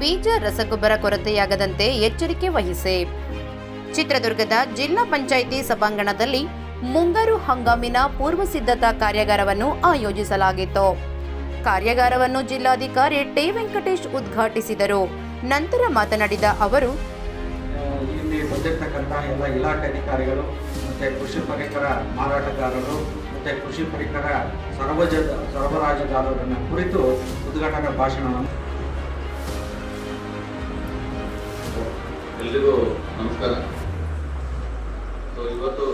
ಬೀಜ ರಸಗೊಬ್ಬರ ಕೊರತೆಯಾಗದಂತೆ ಎಚ್ಚರಿಕೆ ವಹಿಸಿ. ಚಿತ್ರದುರ್ಗದ ಜಿಲ್ಲಾ ಪಂಚಾಯಿತಿ ಸಭಾಂಗಣದಲ್ಲಿ ಮುಂಗಾರು ಹಂಗಾಮಿನ ಪೂರ್ವ ಸಿದ್ಧತಾ ಕಾರ್ಯಾಗಾರವನ್ನು ಆಯೋಜಿಸಲಾಗಿತ್ತು. ಕಾರ್ಯಾಗಾರವನ್ನು ಜಿಲ್ಲಾಧಿಕಾರಿ ಟಿ ವೆಂಕಟೇಶ್ ಉದ್ಘಾಟಿಸಿದರು. ನಂತರ ಮಾತನಾಡಿದ ಅವರು, ಇಲ್ಲಿ ಬಂದಿರತಕ್ಕಂಥ ಎಲ್ಲ ಇಲಾಖೆ ಅಧಿಕಾರಿಗಳು ಮತ್ತು ಕೃಷಿ ಪರಿಕರ ಮಾರಾಟಗಾರರು ಮತ್ತು ಕೃಷಿ ಪರಿಕರ ಸರಬರಾಜುದಾರರನ್ನು ಕುರಿತು ಉದ್ಘಾಟನಾ ಭಾಷಣವನ್ನು. ಎಲ್ರಿಗೂ ನಮಸ್ಕಾರ. ಇವತ್ತು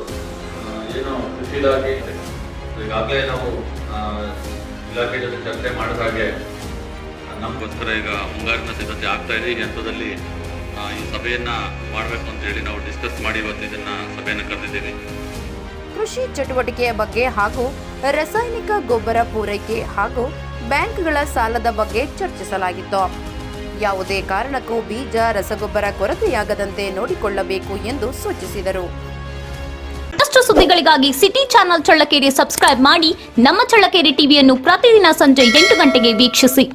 ಏನು ಕೃಷಿ ಇಲಾಖೆ ಈಗಾಗಲೇ ನಾವು ಇಲಾಖೆ ಜೊತೆ ಚರ್ಚೆ ಮಾಡಿದ ಹಾಗೆ ನಮಗೋಸ್ಕರ ಈಗ ಮುಂಗಾರಿನ ಸಿದ್ಧತೆ ಆಗ್ತಾ ಇದೆ. ಈ ಹಂತದಲ್ಲಿ ಈ ಸಭೆಯನ್ನ ಮಾಡಬೇಕು ಅಂತ ಹೇಳಿ ನಾವು ಡಿಸ್ಕಸ್ ಮಾಡಿ ಇವತ್ತು ಇದನ್ನ ಸಭೆಯನ್ನು ಕರೆದಿದ್ದೀವಿ. ಕೃಷಿ ಚಟುವಟಿಕೆಯ ಬಗ್ಗೆ ಹಾಗೂ ರಾಸಾಯನಿಕ ಗೊಬ್ಬರ ಪೂರೈಕೆ ಹಾಗೂ ಬ್ಯಾಂಕ್ಗಳ ಸಾಲದ ಬಗ್ಗೆ ಚರ್ಚಿಸಲಾಗಿತ್ತು. ಯಾವುದೇ ಕಾರಣಕ್ಕೂ ಬೀಜ ರಸಗೊಬ್ಬರ ಕೊರತೆಯಾಗದಂತೆ ನೋಡಿಕೊಳ್ಳಬೇಕು ಎಂದು ಸೂಚಿಸಿದರು. ಮತ್ತಷ್ಟು ಸುದ್ದಿಗಳಿಗಾಗಿ ಸಿಟಿ ಚಾನೆಲ್ ಚಳ್ಳಕೆರೆ ಸಬ್ಸ್ಕ್ರೈಬ್ ಮಾಡಿ. ನಮ್ಮ ಚಳ್ಳಕೆರೆ ಟಿವಿಯನ್ನು ಪ್ರತಿದಿನ ಸಂಜೆ 8 ಗಂಟೆಗೆ ವೀಕ್ಷಿಸಿ.